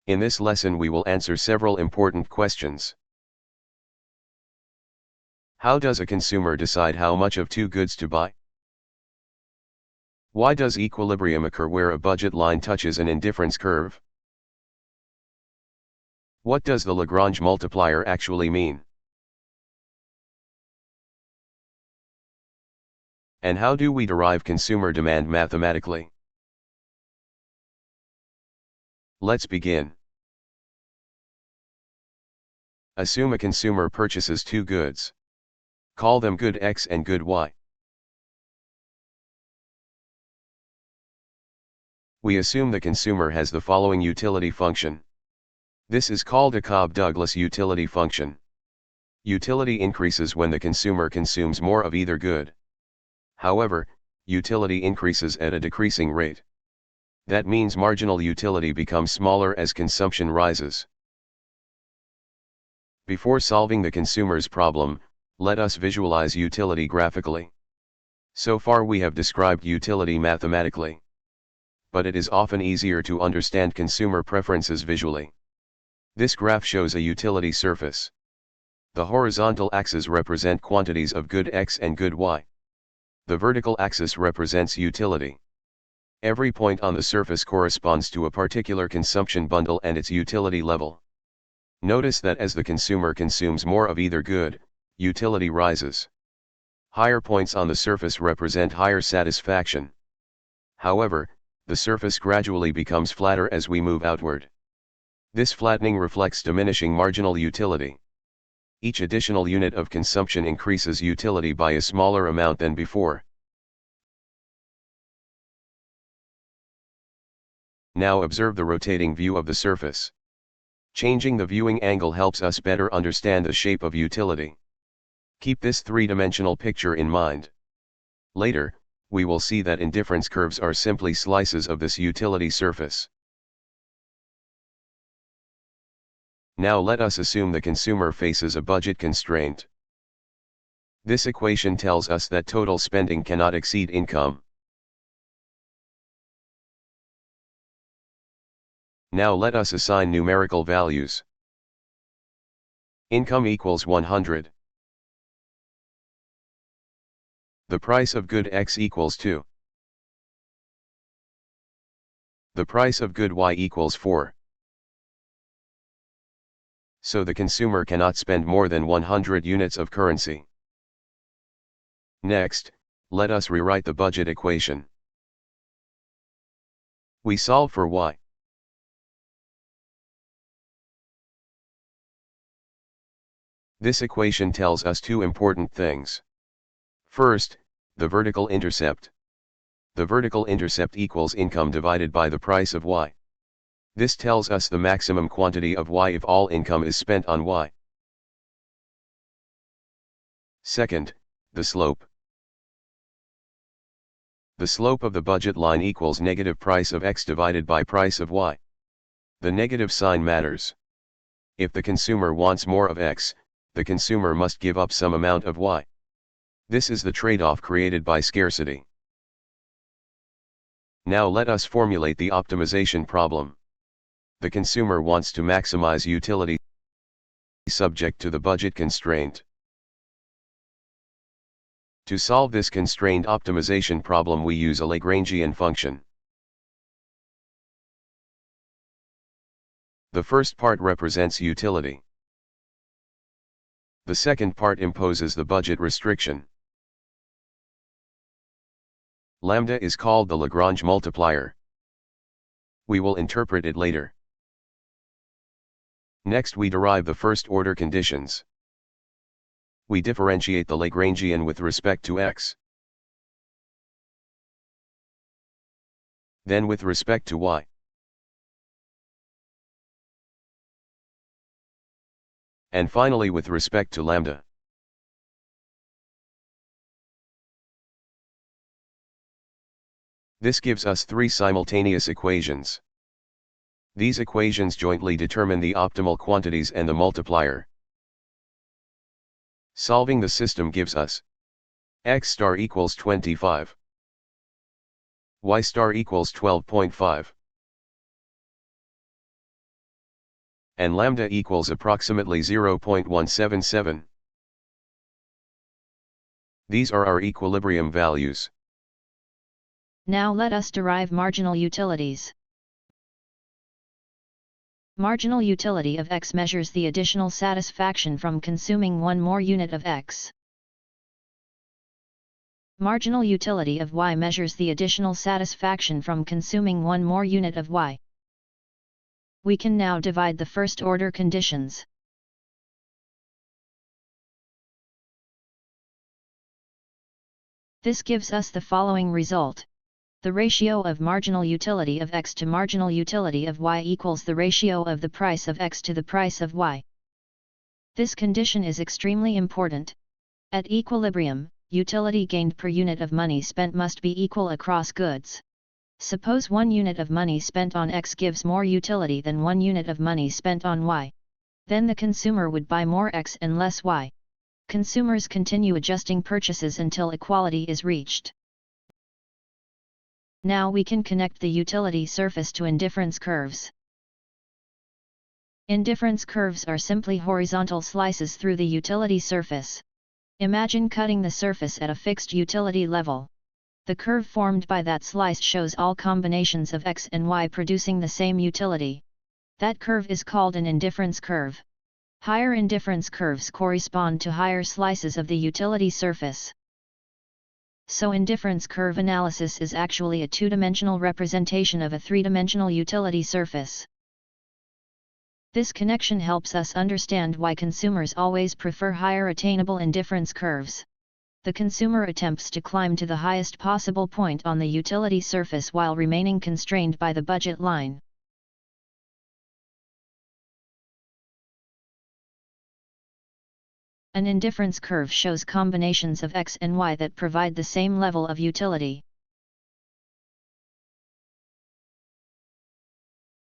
In this lesson we will answer several important questions. How does a consumer decide how much of two goods to buy? Why does equilibrium occur where a budget line touches an indifference curve? What does the Lagrange multiplier actually mean? And how do we derive consumer demand mathematically? Let's begin. Assume a consumer purchases two goods. Call them good X and good Y. We assume the consumer has the following utility function. This is called a Cobb-Douglas utility function. Utility increases when the consumer consumes more of either good. However, utility increases at a decreasing rate. That means marginal utility becomes smaller as consumption rises. Before solving the consumer's problem, let us visualize utility graphically. So far we have described utility mathematically. But it is often easier to understand consumer preferences visually. This graph shows a utility surface. The horizontal axes represent quantities of good X and good Y. The vertical axis represents utility. Every point on the surface corresponds to a particular consumption bundle and its utility level. Notice that as the consumer consumes more of either good, utility rises. Higher points on the surface represent higher satisfaction. However, the surface gradually becomes flatter as we move outward. This flattening reflects diminishing marginal utility. Each additional unit of consumption increases utility by a smaller amount than before. Now observe the rotating view of the surface. Changing the viewing angle helps us better understand the shape of utility. Keep this three-dimensional picture in mind. Later, we will see that indifference curves are simply slices of this utility surface. Now let us assume the consumer faces a budget constraint. This equation tells us that total spending cannot exceed income. Now let us assign numerical values. Income equals 100. The price of good X equals 2. The price of good Y equals 4. So the consumer cannot spend more than 100 units of currency. Next, let us rewrite the budget equation. We solve for Y. This equation tells us two important things. First, the vertical intercept. The vertical intercept equals income divided by the price of Y. This tells us the maximum quantity of Y if all income is spent on Y. Second, the slope. The slope of the budget line equals negative price of X divided by price of Y. The negative sign matters. If the consumer wants more of X, the consumer must give up some amount of Y. This is the trade-off created by scarcity. Now let us formulate the optimization problem. The consumer wants to maximize utility subject to the budget constraint. To solve this constrained optimization problem we use a Lagrangian function. The first part represents utility. The second part imposes the budget restriction. Lambda is called the Lagrange multiplier. We will interpret it later. Next we derive the first-order conditions. We differentiate the Lagrangian with respect to X. Then with respect to Y. And finally with respect to lambda. This gives us three simultaneous equations. These equations jointly determine the optimal quantities and the multiplier. Solving the system gives us X star equals 25. Y star equals 12.5. and lambda equals approximately 0.177. These are our equilibrium values. Now let us derive marginal utilities. Marginal utility of X measures the additional satisfaction from consuming one more unit of X. Marginal utility of Y measures the additional satisfaction from consuming one more unit of Y. We can now divide the first-order conditions. This gives us the following result. The ratio of marginal utility of X to marginal utility of Y equals the ratio of the price of X to the price of Y. This condition is extremely important. At equilibrium, utility gained per unit of money spent must be equal across goods. Suppose 1 unit of money spent on X gives more utility than 1 unit of money spent on Y. Then the consumer would buy more X and less Y. Consumers continue adjusting purchases until equality is reached. Now we can connect the utility surface to indifference curves. Indifference curves are simply horizontal slices through the utility surface. Imagine cutting the surface at a fixed utility level. The curve formed by that slice shows all combinations of X and Y producing the same utility. That curve is called an indifference curve. Higher indifference curves correspond to higher slices of the utility surface. So indifference curve analysis is actually a two-dimensional representation of a three-dimensional utility surface. This connection helps us understand why consumers always prefer higher attainable indifference curves. The consumer attempts to climb to the highest possible point on the utility surface while remaining constrained by the budget line. An indifference curve shows combinations of X and Y that provide the same level of utility.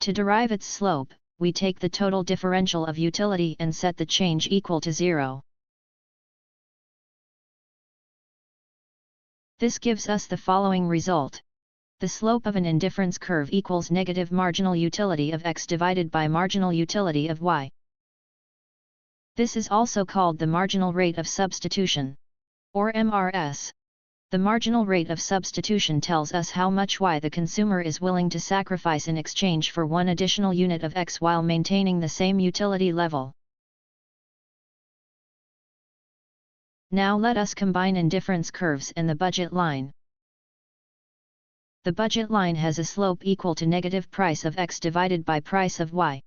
To derive its slope, we take the total differential of utility and set the change equal to 0. This gives us the following result. The slope of an indifference curve equals negative marginal utility of X divided by marginal utility of Y. This is also called the marginal rate of substitution, or MRS. The marginal rate of substitution tells us how much Y the consumer is willing to sacrifice in exchange for one additional unit of X while maintaining the same utility level. Now let us combine indifference curves and the budget line. The budget line has a slope equal to negative price of X divided by price of Y.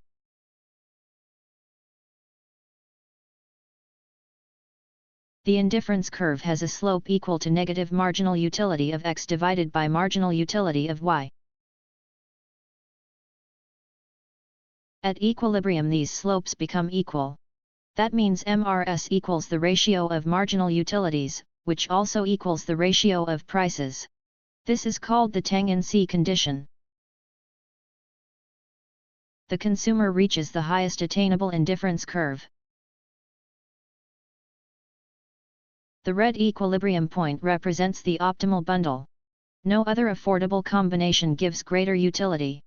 The indifference curve has a slope equal to negative marginal utility of X divided by marginal utility of Y. At equilibrium these slopes become equal. That means MRS equals the ratio of marginal utilities, which also equals the ratio of prices. This is called the Tangency Condition. The consumer reaches the highest attainable indifference curve. The red equilibrium point represents the optimal bundle. No other affordable combination gives greater utility.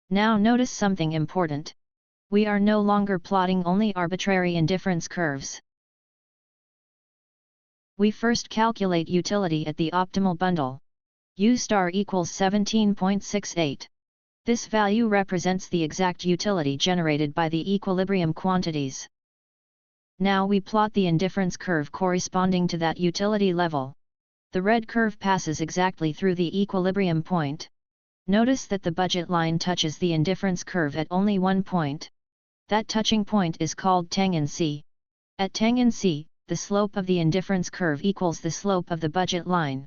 Now notice something important. We are no longer plotting only arbitrary indifference curves. We first calculate utility at the optimal bundle. U* equals 17.68. This value represents the exact utility generated by the equilibrium quantities. Now we plot the indifference curve corresponding to that utility level. The red curve passes exactly through the equilibrium point. Notice that the budget line touches the indifference curve at only one point. That touching point is called tangency. At tangency, the slope of the indifference curve equals the slope of the budget line.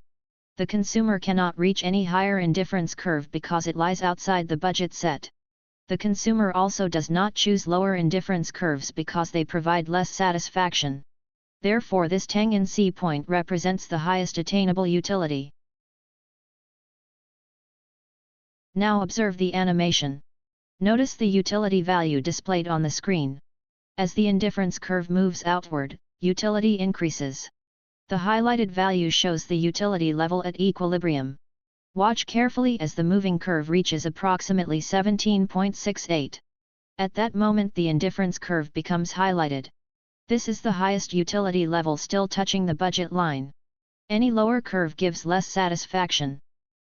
The consumer cannot reach any higher indifference curve because it lies outside the budget set. The consumer also does not choose lower indifference curves because they provide less satisfaction. Therefore this tangency point represents the highest attainable utility. Now observe the animation. Notice the utility value displayed on the screen. As the indifference curve moves outward, utility increases. The highlighted value shows the utility level at equilibrium. Watch carefully as the moving curve reaches approximately 17.68. At that moment the indifference curve becomes highlighted. This is the highest utility level still touching the budget line. Any lower curve gives less satisfaction.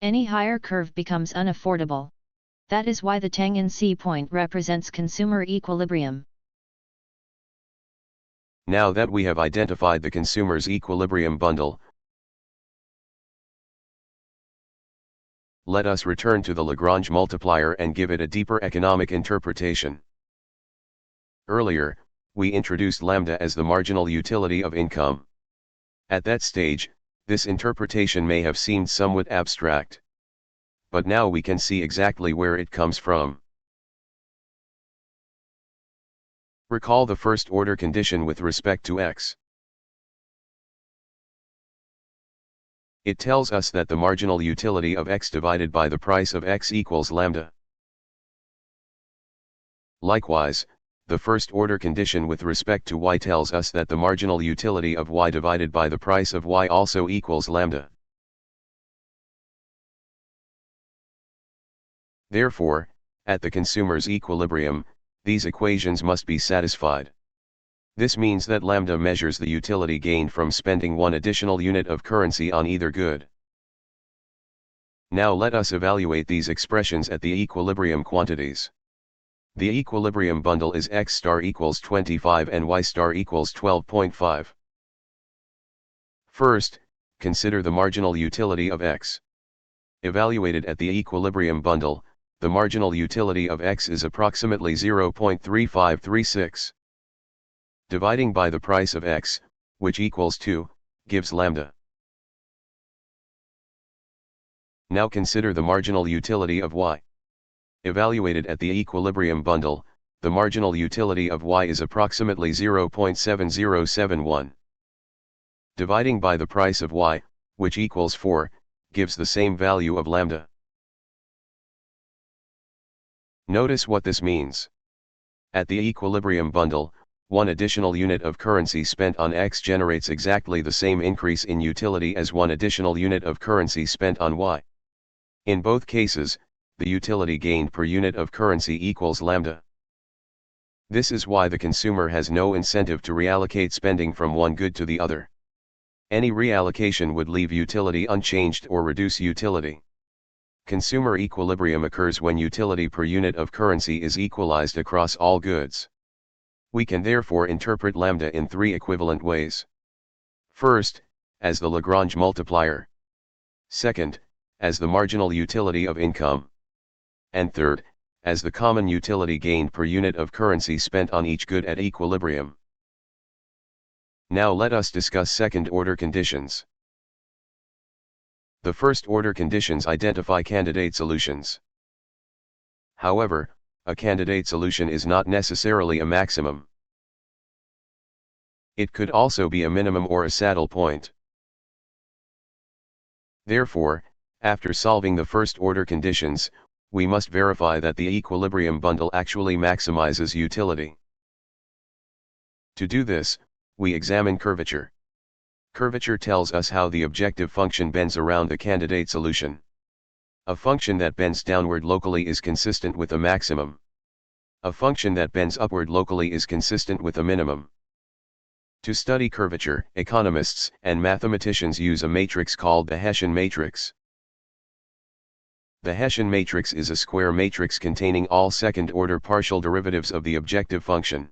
Any higher curve becomes unaffordable. That is why the Tangency point represents consumer equilibrium. Now that we have identified the consumer's equilibrium bundle, let us return to the Lagrange multiplier and give it a deeper economic interpretation. Earlier, we introduced lambda as the marginal utility of income. At that stage, this interpretation may have seemed somewhat abstract. But now we can see exactly where it comes from. Recall the first-order condition with respect to x. It tells us that the marginal utility of x divided by the price of x equals lambda. Likewise, the first-order condition with respect to y tells us that the marginal utility of y divided by the price of y also equals lambda. Therefore, at the consumer's equilibrium, these equations must be satisfied. This means that lambda measures the utility gained from spending one additional unit of currency on either good. Now let us evaluate these expressions at the equilibrium quantities. The equilibrium bundle is x star equals 25 and y star equals 12.5. First, consider the marginal utility of x. Evaluated at the equilibrium bundle, the marginal utility of x is approximately 0.3536. Dividing by the price of x, which equals 2, gives lambda. Now consider the marginal utility of y. Evaluated at the equilibrium bundle, the marginal utility of y is approximately 0.7071. Dividing by the price of y, which equals 4, gives the same value of lambda. Notice what this means. At the equilibrium bundle, one additional unit of currency spent on x generates exactly the same increase in utility as one additional unit of currency spent on y. In both cases, the utility gained per unit of currency equals lambda. This is why the consumer has no incentive to reallocate spending from one good to the other. Any reallocation would leave utility unchanged or reduce utility. Consumer equilibrium occurs when utility per unit of currency is equalized across all goods. We can therefore interpret lambda in three equivalent ways. First, as the Lagrange multiplier. Second, as the marginal utility of income. And third, as the common utility gained per unit of currency spent on each good at equilibrium. Now let us discuss second-order conditions. The first-order conditions identify candidate solutions. However, a candidate solution is not necessarily a maximum. It could also be a minimum or a saddle point. Therefore, after solving the first-order conditions, we must verify that the equilibrium bundle actually maximizes utility. To do this, we examine curvature. Curvature tells us how the objective function bends around the candidate solution. A function that bends downward locally is consistent with a maximum. A function that bends upward locally is consistent with a minimum. To study curvature, economists and mathematicians use a matrix called the Hessian Matrix. The Hessian matrix is a square matrix containing all second-order partial derivatives of the objective function.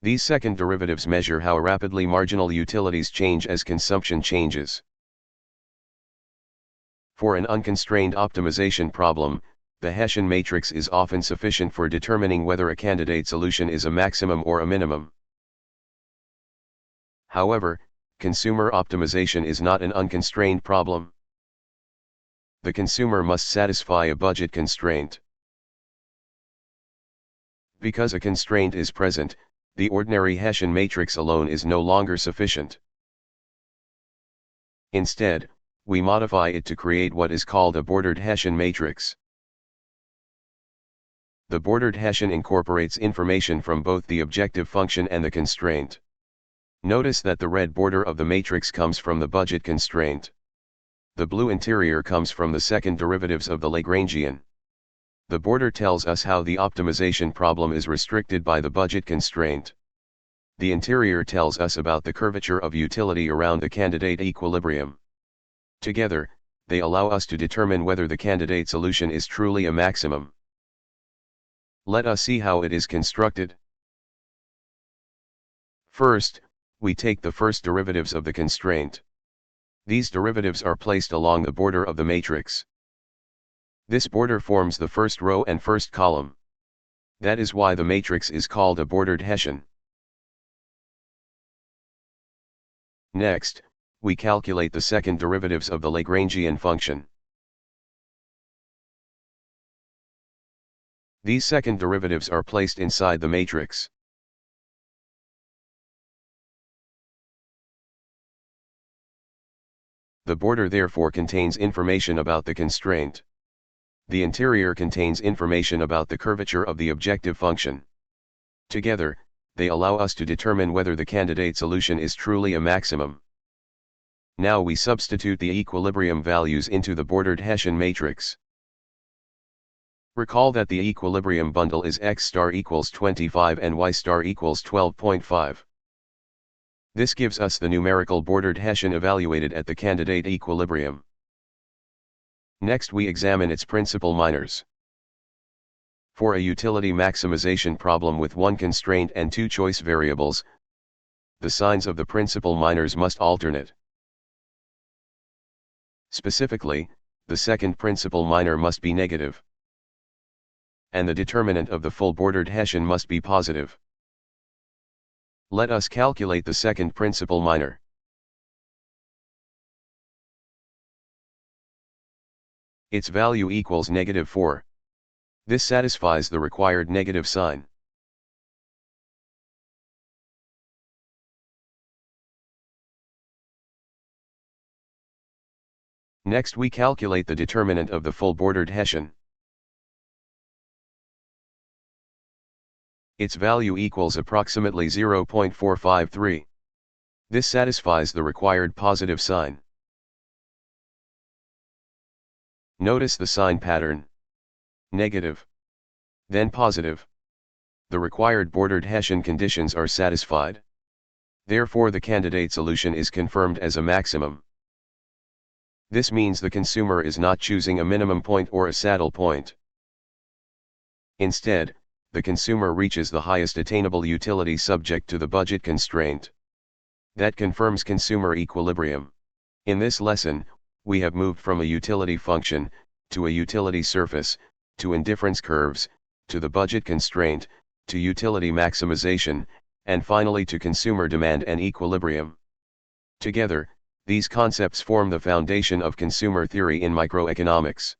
These second derivatives measure how rapidly marginal utilities change as consumption changes. For an unconstrained optimization problem, the Hessian matrix is often sufficient for determining whether a candidate solution is a maximum or a minimum. However, consumer optimization is not an unconstrained problem. The consumer must satisfy a budget constraint. Because a constraint is present, the ordinary Hessian matrix alone is no longer sufficient. Instead, we modify it to create what is called a bordered Hessian matrix. The bordered Hessian incorporates information from both the objective function and the constraint. Notice that the red border of the matrix comes from the budget constraint. The blue interior comes from the second derivatives of the Lagrangian. The border tells us how the optimization problem is restricted by the budget constraint. The interior tells us about the curvature of utility around the candidate equilibrium. Together, they allow us to determine whether the candidate solution is truly a maximum. Let us see how it is constructed. First, we take the first derivatives of the constraint. These derivatives are placed along the border of the matrix. This border forms the first row and first column. That is why the matrix is called a bordered Hessian. Next, we calculate the second derivatives of the Lagrangian function. These second derivatives are placed inside the matrix. The border therefore contains information about the constraint. The interior contains information about the curvature of the objective function. Together, they allow us to determine whether the candidate solution is truly a maximum. Now we substitute the equilibrium values into the bordered Hessian matrix. Recall that the equilibrium bundle is x star equals 25 and y star equals 12.5. This gives us the numerical bordered Hessian evaluated at the candidate equilibrium. Next we examine its principal minors. For a utility maximization problem with one constraint and two choice variables, the signs of the principal minors must alternate. Specifically, the second principal minor must be negative, and the determinant of the full bordered Hessian must be positive. Let us calculate the second principal minor. Its value equals -4. This satisfies the required negative sign. Next we calculate the determinant of the full bordered Hessian. Its value equals approximately 0.453. This satisfies the required positive sign. Notice the sign pattern. Negative, then positive. The required bordered Hessian conditions are satisfied. Therefore the candidate solution is confirmed as a maximum. This means the consumer is not choosing a minimum point or a saddle point. Instead, the consumer reaches the highest attainable utility subject to the budget constraint. That confirms consumer equilibrium. In this lesson, we have moved from a utility function, to a utility surface, to indifference curves, to the budget constraint, to utility maximization, and finally to consumer demand and equilibrium. Together, these concepts form the foundation of consumer theory in microeconomics.